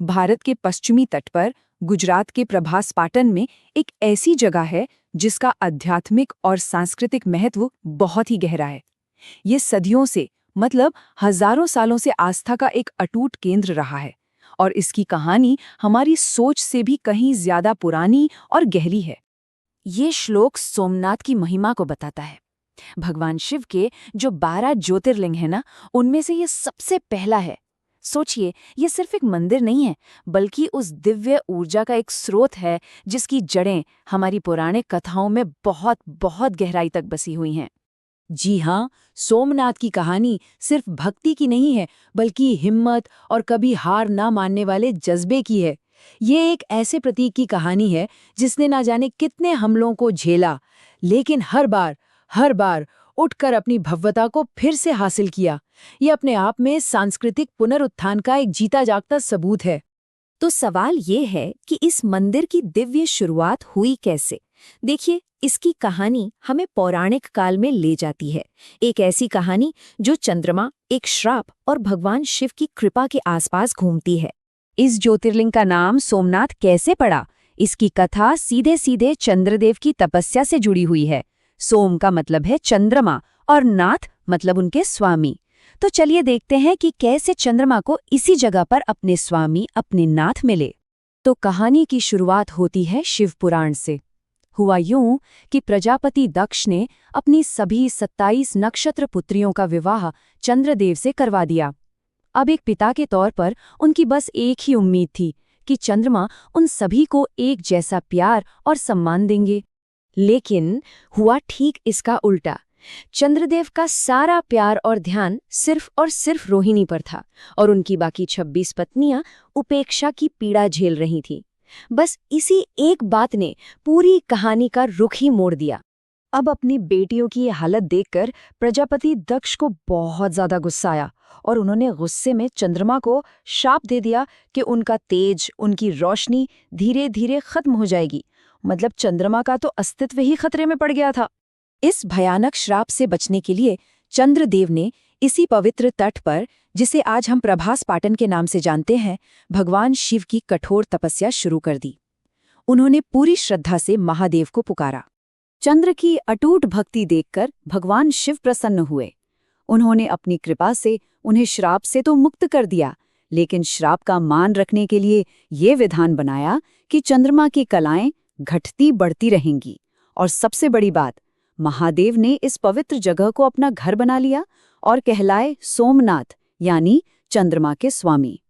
भारत के पश्चिमी तट पर गुजरात के प्रभास पाटन में एक ऐसी जगह है जिसका आध्यात्मिक और सांस्कृतिक महत्व बहुत ही गहरा है। ये सदियों से मतलब हजारों सालों से आस्था का एक अटूट केंद्र रहा है और इसकी कहानी हमारी सोच से भी कहीं ज्यादा पुरानी और गहरी है। ये श्लोक सोमनाथ की महिमा को बताता है। भगवान शिव के जो 12 ज्योतिर्लिंग है ना, उनमें से ये सबसे पहला है। सोचिए, ये सिर्फ एक मंदिर नहीं है, बल्कि उस दिव्य ऊर्जा का एक स्रोत है जिसकी जड़ें हमारी पौराणिक कथाओं में बहुत बहुत गहराई तक बसी हुई हैं। जी हाँ, सोमनाथ की कहानी सिर्फ भक्ति की नहीं है, बल्कि हिम्मत और कभी हार ना मानने वाले जज्बे की है। ये एक ऐसे प्रतीक की कहानी है जिसने ना जाने कितने हमलों को झेला, लेकिन हर बार उठकर अपनी भव्यता को फिर से हासिल किया। ये अपने आप में सांस्कृतिक पुनरुत्थान का एक जीता जागता सबूत है। तो सवाल ये है कि इस मंदिर की दिव्य शुरुआत हुई कैसे? देखिए, इसकी कहानी हमें पौराणिक काल में ले जाती है। एक ऐसी कहानी जो चंद्रमा, एक श्राप और भगवान शिव की कृपा के आसपास घूमती है। इस ज्योतिर्लिंग का नाम सोमनाथ कैसे पड़ा? इसकी कथा सीधे सीधे चंद्रदेव की तपस्या से जुड़ी हुई है। सोम का मतलब है चंद्रमा और नाथ मतलब उनके स्वामी। तो चलिए देखते हैं कि कैसे चंद्रमा को इसी जगह पर अपने स्वामी, अपने नाथ मिले। तो कहानी की शुरुआत होती है शिव पुराण से। हुआ यूं कि प्रजापति दक्ष ने अपनी सभी 27 नक्षत्र पुत्रियों का विवाह चंद्रदेव से करवा दिया। अब एक पिता के तौर पर उनकी बस एक ही उम्मीद थी कि चंद्रमा उन सभी को एक जैसा प्यार और सम्मान देंगे। लेकिन हुआ ठीक इसका उल्टा। चंद्रदेव का सारा प्यार और ध्यान सिर्फ और सिर्फ रोहिणी पर था और उनकी बाकी 26 पत्नियां उपेक्षा की पीड़ा झेल रही थीं। बस इसी एक बात ने पूरी कहानी का रुख ही मोड़ दिया। अब अपनी बेटियों की ये हालत देखकर प्रजापति दक्ष को बहुत ज्यादा गुस्सा आया और उन्होंने गुस्से में चंद्रमा को शाप दे दिया कि उनका तेज, उनकी रोशनी धीरे धीरे खत्म हो जाएगी। मतलब चंद्रमा का तो अस्तित्व ही खतरे में पड़ गया था। इस भयानक श्राप से बचने के लिए चंद्रदेव ने इसी पवित्र तट पर, जिसे आज हम प्रभास पाटन के नाम से जानते हैं, भगवान शिव की कठोर तपस्या शुरू कर दी। उन्होंने पूरी श्रद्धा से महादेव को पुकारा। चंद्र की अटूट भक्ति देखकर भगवान शिव प्रसन्न हुए। उन्होंने अपनी कृपा से उन्हें श्राप से तो मुक्त कर दिया, लेकिन श्राप का मान रखने के लिए ये विधान बनाया कि चंद्रमा की कलाएं घटती बढ़ती रहेंगी। और सबसे बड़ी बात, महादेव ने इस पवित्र जगह को अपना घर बना लिया और कहलाए सोमनाथ, यानी चंद्रमा के स्वामी।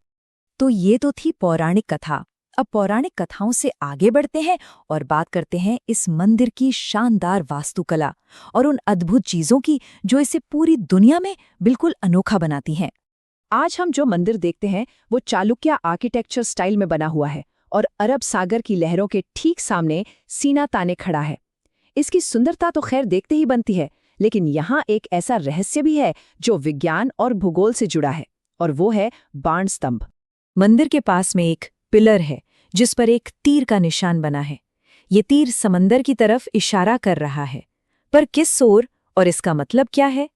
तो ये तो थी पौराणिक कथा। अब पौराणिक कथाओं से आगे बढ़ते हैं और बात करते हैं इस मंदिर की शानदार वास्तुकला और उन अद्भुत चीजों की जो इसे पूरी दुनिया में बिल्कुल अनोखा बनाती हैं। आज हम जो मंदिर देखते हैं वो चालुक्य आर्किटेक्चर स्टाइल में बना हुआ है और अरब सागर की लहरों के ठीक सामने सीना ताने खड़ा है। इसकी सुंदरता तो खैर देखते ही बनती है, लेकिन यहाँ एक ऐसा रहस्य भी है जो विज्ञान और भूगोल से जुड़ा है, और वो है बाण स्तंभ। मंदिर के पास में एक पिलर है जिस पर एक तीर का निशान बना है। ये तीर समंदर की तरफ इशारा कर रहा है, पर किस ओर और इसका मतलब क्या है?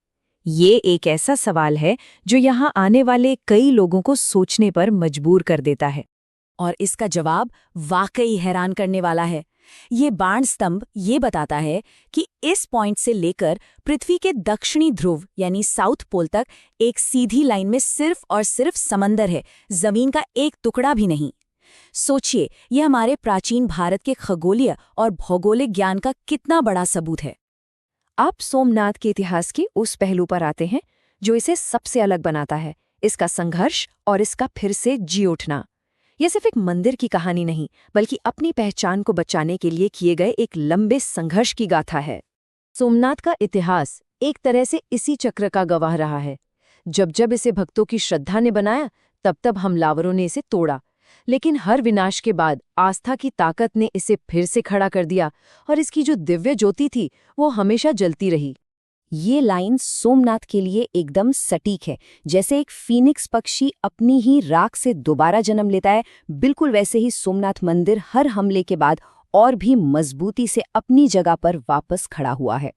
ये एक ऐसा सवाल है जो यहाँ आने वाले कई लोगों को सोचने पर मजबूर कर देता है। और इसका जवाब वाकई हैरान करने वाला है। ये बाण स्तंभ ये बताता है कि इस पॉइंट से लेकर पृथ्वी के दक्षिणी ध्रुव यानी साउथ पोल तक एक सीधी लाइन में सिर्फ और सिर्फ समंदर है, जमीन का एक टुकड़ा भी नहीं। सोचिए, यह हमारे प्राचीन भारत के खगोलीय और भौगोलिक ज्ञान का कितना बड़ा सबूत है। आप सोमनाथ के इतिहास के उस पहलू पर आते हैं जो इसे सबसे अलग बनाता है, इसका संघर्ष और इसका फिर से जी उठना। यह सिर्फ एक मंदिर की कहानी नहीं, बल्कि अपनी पहचान को बचाने के लिए किए गए एक लंबे संघर्ष की गाथा है। सोमनाथ का इतिहास एक तरह से इसी चक्र का गवाह रहा है। जब जब इसे भक्तों की श्रद्धा ने बनाया, तब तब हमलावरों ने इसे तोड़ा, लेकिन हर विनाश के बाद आस्था की ताकत ने इसे फिर से खड़ा कर दिया और इसकी जो दिव्य ज्योति थी वो हमेशा जलती रही। ये लाइन सोमनाथ के लिए एकदम सटीक है। जैसे एक फीनिक्स पक्षी अपनी ही राख से दोबारा जन्म लेता है, बिल्कुल वैसे ही सोमनाथ मंदिर हर हमले के बाद और भी मजबूती से अपनी जगह पर वापस खड़ा हुआ है।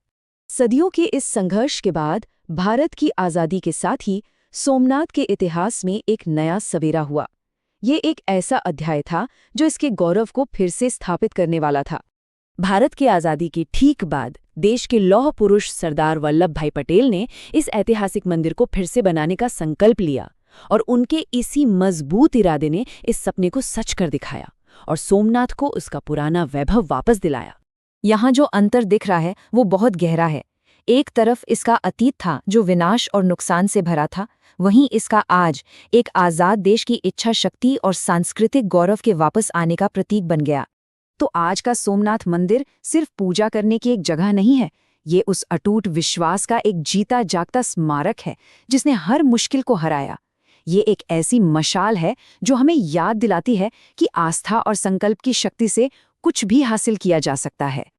सदियों के इस संघर्ष के बाद भारत की आज़ादी के साथ ही सोमनाथ के इतिहास में एक नया सवेरा हुआ। ये एक ऐसा अध्याय था जो इसके गौरव को फिर से स्थापित करने वाला था। भारत की आज़ादी के ठीक बाद देश के लौह पुरुष सरदार वल्लभ भाई पटेल ने इस ऐतिहासिक मंदिर को फिर से बनाने का संकल्प लिया और उनके इसी मजबूत इरादे ने इस सपने को सच कर दिखाया और सोमनाथ को उसका पुराना वैभव वापस दिलाया। यहाँ जो अंतर दिख रहा है वो बहुत गहरा है। एक तरफ इसका अतीत था जो विनाश और नुकसान से भरा था, वहीं इसका आज एक आज़ाद देश की इच्छा शक्ति और सांस्कृतिक गौरव के वापस आने का प्रतीक बन गया। तो आज का सोमनाथ मंदिर सिर्फ पूजा करने की एक जगह नहीं है, ये उस अटूट विश्वास का एक जीता जागता स्मारक है जिसने हर मुश्किल को हराया। ये एक ऐसी मशाल है जो हमें याद दिलाती है कि आस्था और संकल्प की शक्ति से कुछ भी हासिल किया जा सकता है।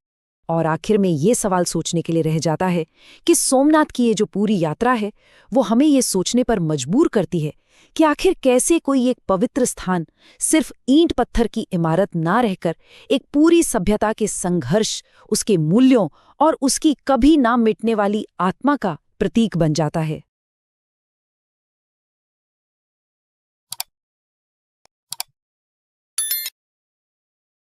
और आखिर में ये सवाल सोचने के लिए रह जाता है कि सोमनाथ की ये जो पूरी यात्रा है वो हमें ये सोचने पर मजबूर करती है कि आखिर कैसे कोई एक पवित्र स्थान सिर्फ ईंट पत्थर की इमारत ना रहकर एक पूरी सभ्यता के संघर्ष, उसके मूल्यों और उसकी कभी ना मिटने वाली आत्मा का प्रतीक बन जाता है।